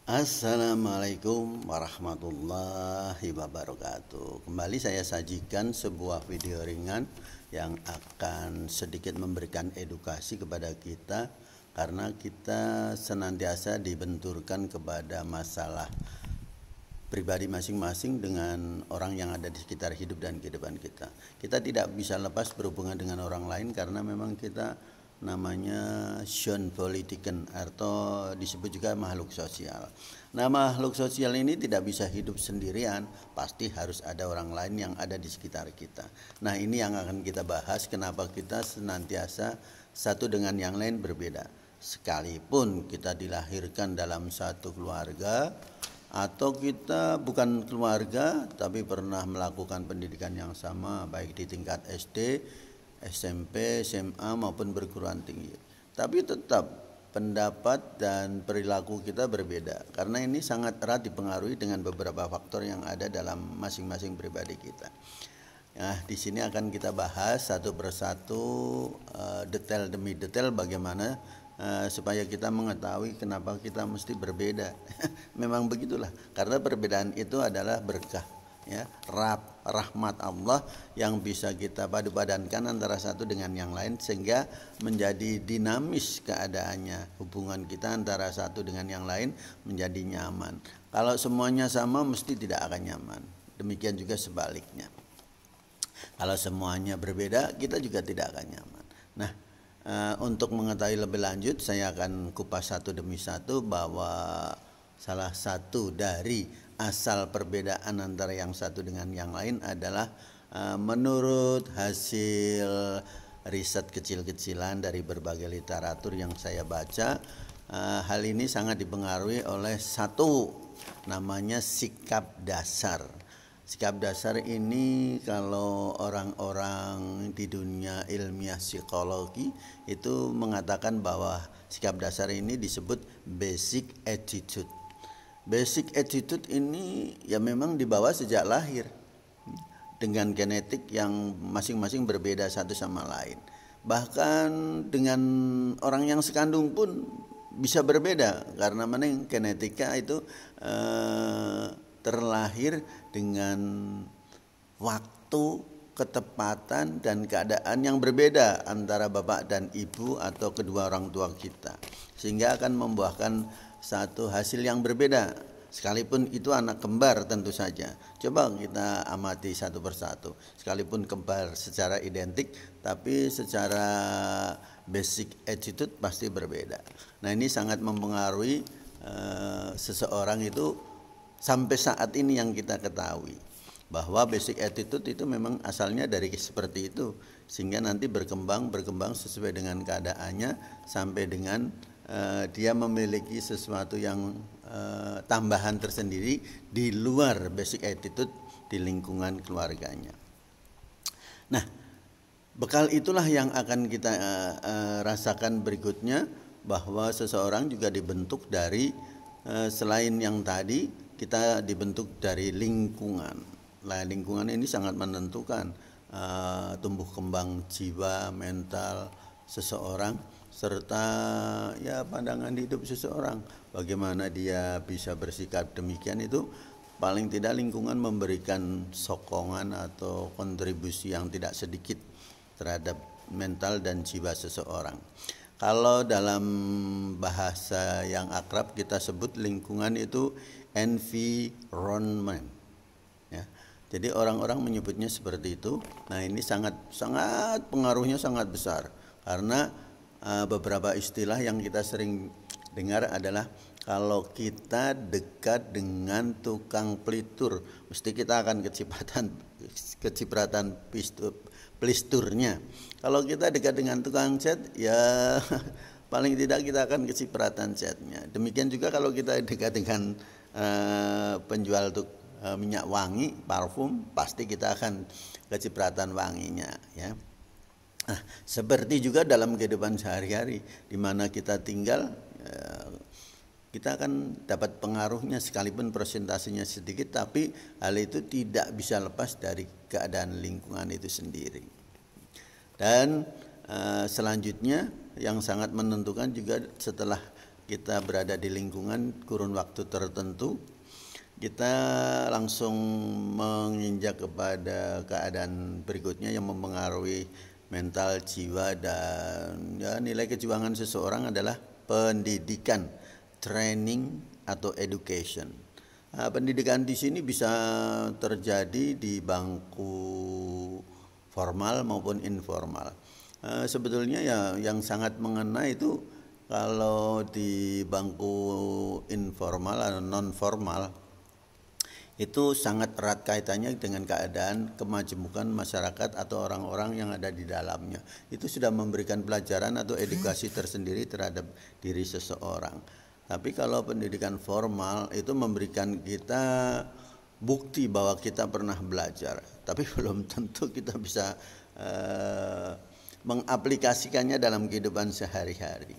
Assalamualaikum warahmatullahi wabarakatuh. Kembali saya sajikan sebuah video ringan yang akan sedikit memberikan edukasi kepada kita, karena kita senantiasa dibenturkan kepada masalah pribadi masing-masing dengan orang yang ada di sekitar hidup dan kehidupan kita. Kita tidak bisa lepas berhubungan dengan orang lain karena memang kita namanya Syon Politiken atau disebut juga makhluk sosial. Nah, makhluk sosial ini tidak bisa hidup sendirian, pasti harus ada orang lain yang ada di sekitar kita. Nah, ini yang akan kita bahas, kenapa kita senantiasa satu dengan yang lain berbeda. Sekalipun kita dilahirkan dalam satu keluarga, atau kita bukan keluarga tapi pernah melakukan pendidikan yang sama baik di tingkat SD, SMP, SMA maupun perguruan tinggi. Tapi tetap pendapat dan perilaku kita berbeda, karena ini sangat erat dipengaruhi dengan beberapa faktor yang ada dalam masing-masing pribadi kita. Nah, di sini akan kita bahas satu persatu, detail demi detail bagaimana supaya kita mengetahui kenapa kita mesti berbeda. Memang begitulah, karena perbedaan itu adalah berkah, ya, rahmat Allah yang bisa kita padu-padankan antara satu dengan yang lain sehingga menjadi dinamis keadaannya. Hubungan kita antara satu dengan yang lain menjadi nyaman. Kalau semuanya sama mesti tidak akan nyaman. Demikian juga sebaliknya. Kalau semuanya berbeda, kita juga tidak akan nyaman. Nah, untuk mengetahui lebih lanjut, saya akan kupas satu demi satu bahwa salah satu dari asal perbedaan antara yang satu dengan yang lain adalah menurut hasil riset kecil-kecilan dari berbagai literatur yang saya baca, hal ini sangat dipengaruhi oleh satu, namanya sikap dasar. Sikap dasar ini kalau orang-orang di dunia ilmiah psikologi itu mengatakan bahwa sikap dasar ini disebut basic attitude. Basic attitude ini ya memang dibawa sejak lahir dengan genetik yang masing-masing berbeda satu sama lain. Bahkan dengan orang yang sekandung pun bisa berbeda, karena memang genetika itu terlahir dengan waktu, ketepatan, dan keadaan yang berbeda antara bapak dan ibu atau kedua orang tua kita, sehingga akan membuahkan satu hasil yang berbeda, sekalipun itu anak kembar tentu saja. Coba kita amati satu persatu, sekalipun kembar secara identik tapi secara basic attitude pasti berbeda. Nah, ini sangat mempengaruhi seseorang itu. Sampai saat ini yang kita ketahui bahwa basic attitude itu memang asalnya dari seperti itu, sehingga nanti berkembang sesuai dengan keadaannya sampai dengan dia memiliki sesuatu yang tambahan tersendiri di luar basic attitude di lingkungan keluarganya. Nah, bekal itulah yang akan kita rasakan berikutnya, bahwa seseorang juga dibentuk dari selain yang tadi, kita dibentuk dari lingkungan. Nah, lingkungan ini sangat menentukan tumbuh kembang jiwa, mental seseorang, serta ya pandangan hidup seseorang. Bagaimana dia bisa bersikap demikian, itu paling tidak lingkungan memberikan sokongan atau kontribusi yang tidak sedikit terhadap mental dan jiwa seseorang. Kalau dalam bahasa yang akrab kita sebut lingkungan itu environment, ya. Jadi orang-orang menyebutnya seperti itu. Nah, ini sangat pengaruhnya sangat besar, karena beberapa istilah yang kita sering dengar adalah kalau kita dekat dengan tukang pelitur, mesti kita akan kecipratan plisturnya. Kalau kita dekat dengan tukang cat, ya paling tidak kita akan kecipratan catnya. Demikian juga kalau kita dekat dengan penjual minyak wangi, parfum, pasti kita akan kecipratan wanginya, ya. Nah, seperti juga dalam kehidupan sehari-hari di mana kita tinggal, kita akan dapat pengaruhnya sekalipun persentasenya sedikit, tapi hal itu tidak bisa lepas dari keadaan lingkungan itu sendiri. Dan selanjutnya yang sangat menentukan juga setelah kita berada di lingkungan kurun waktu tertentu, kita langsung menginjak kepada keadaan berikutnya yang mempengaruhi mental, jiwa, dan ya, nilai kejuangan seseorang adalah pendidikan, training atau education. Nah, pendidikan di sini bisa terjadi di bangku formal maupun informal. Sebetulnya ya yang sangat mengena itu kalau di bangku informal atau non formal itu sangat erat kaitannya dengan keadaan kemajemukan masyarakat atau orang-orang yang ada di dalamnya. Itu sudah memberikan pelajaran atau edukasi tersendiri terhadap diri seseorang. Tapi kalau pendidikan formal itu memberikan kita bukti bahwa kita pernah belajar, tapi belum tentu kita bisa mengaplikasikannya dalam kehidupan sehari-hari.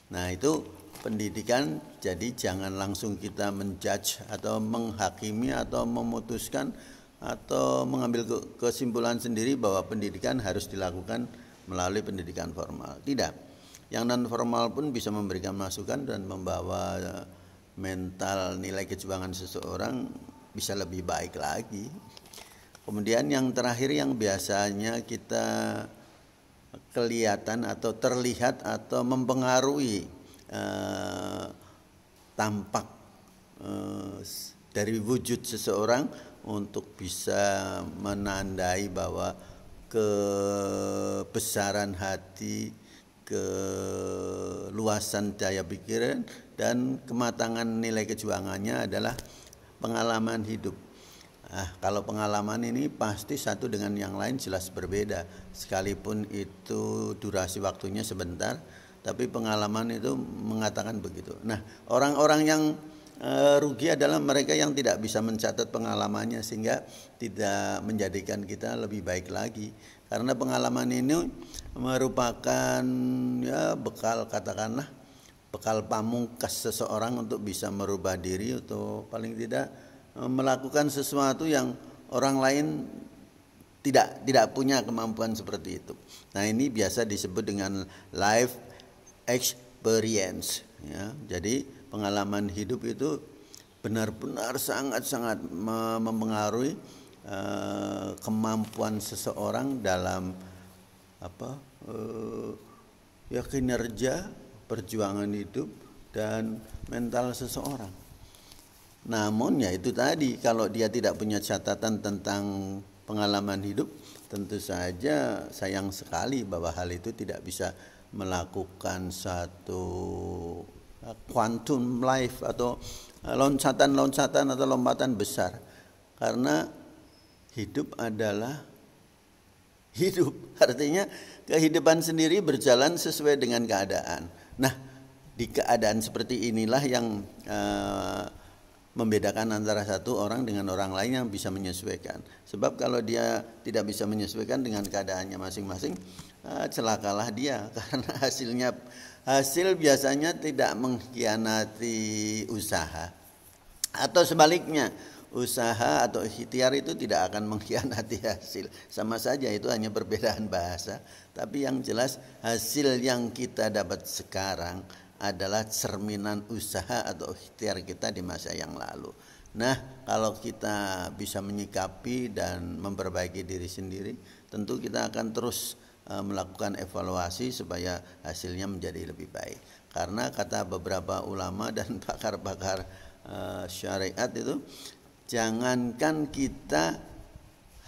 Nah, itu pendidikan, jadi jangan langsung kita menjudge atau menghakimi atau memutuskan atau mengambil kesimpulan sendiri bahwa pendidikan harus dilakukan melalui pendidikan formal. Tidak. Yang non formal pun bisa memberikan masukan dan membawa mental nilai kejuangan seseorang bisa lebih baik lagi. Kemudian yang terakhir yang biasanya kita kelihatan atau terlihat atau mempengaruhi tampak dari wujud seseorang untuk bisa menandai bahwa kebesaran hati, keluasan daya pikiran, dan kematangan nilai kejuangannya adalah pengalaman hidup. Kalau pengalaman ini pasti satu dengan yang lain jelas berbeda, sekalipun itu durasi waktunya sebentar, tapi pengalaman itu mengatakan begitu. Nah, orang-orang yang rugi adalah mereka yang tidak bisa mencatat pengalamannya sehingga tidak menjadikan kita lebih baik lagi. Karena pengalaman ini merupakan ya bekal, katakanlah bekal pamungkas seseorang untuk bisa merubah diri atau paling tidak melakukan sesuatu yang orang lain tidak punya kemampuan seperti itu. Nah, ini biasa disebut dengan life experience ya. Jadi pengalaman hidup itu benar-benar sangat-sangat mempengaruhi kemampuan seseorang dalam ya kinerja, perjuangan hidup, dan mental seseorang. Namun ya itu tadi, kalau dia tidak punya catatan tentang pengalaman hidup, tentu saja sayang sekali bahwa hal itu tidak bisa melakukan satu quantum life atau loncatan-loncatan atau lompatan besar. Karena hidup adalah hidup, artinya kehidupan sendiri berjalan sesuai dengan keadaan. Nah, di keadaan seperti inilah yang membedakan antara satu orang dengan orang lain yang bisa menyesuaikan. Sebab kalau dia tidak bisa menyesuaikan dengan keadaannya masing-masing, celakalah dia, karena hasil biasanya tidak mengkhianati usaha, atau sebaliknya, usaha atau ikhtiar itu tidak akan mengkhianati hasil. Sama saja, itu hanya perbedaan bahasa. Tapi yang jelas hasil yang kita dapat sekarang adalah cerminan usaha atau ikhtiar kita di masa yang lalu. Nah, kalau kita bisa menyikapi dan memperbaiki diri sendiri, tentu kita akan terus melakukan evaluasi supaya hasilnya menjadi lebih baik. Karena kata beberapa ulama dan pakar-pakar syariat itu, jangankan kita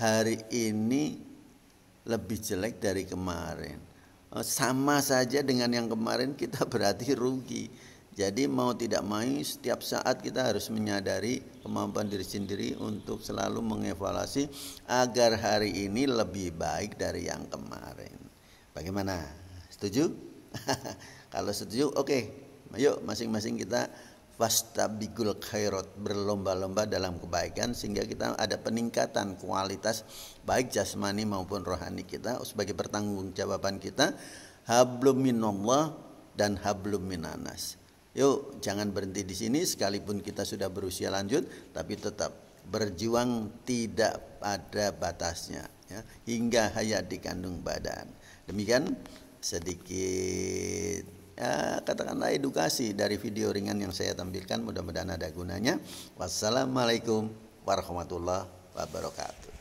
hari ini lebih jelek dari kemarin, sama saja dengan yang kemarin kita berarti rugi. Jadi mau tidak mau setiap saat kita harus menyadari kemampuan diri sendiri untuk selalu mengevaluasi agar hari ini lebih baik dari yang kemarin. Bagaimana? Setuju? Kalau setuju, oke. Ayo masing-masing kita fastabiqul khairat, berlomba-lomba dalam kebaikan sehingga kita ada peningkatan kualitas baik jasmani maupun rohani kita sebagai pertanggungjawaban kita. Hablum minallah dan hablum minanas. Yuk, jangan berhenti di sini sekalipun kita sudah berusia lanjut, tapi tetap berjuang tidak ada batasnya ya, hingga hayat dikandung badan. Demikian sedikit katakanlah edukasi dari video ringan yang saya tampilkan. Mudah-mudahan ada gunanya. Wassalamualaikum warahmatullahi wabarakatuh.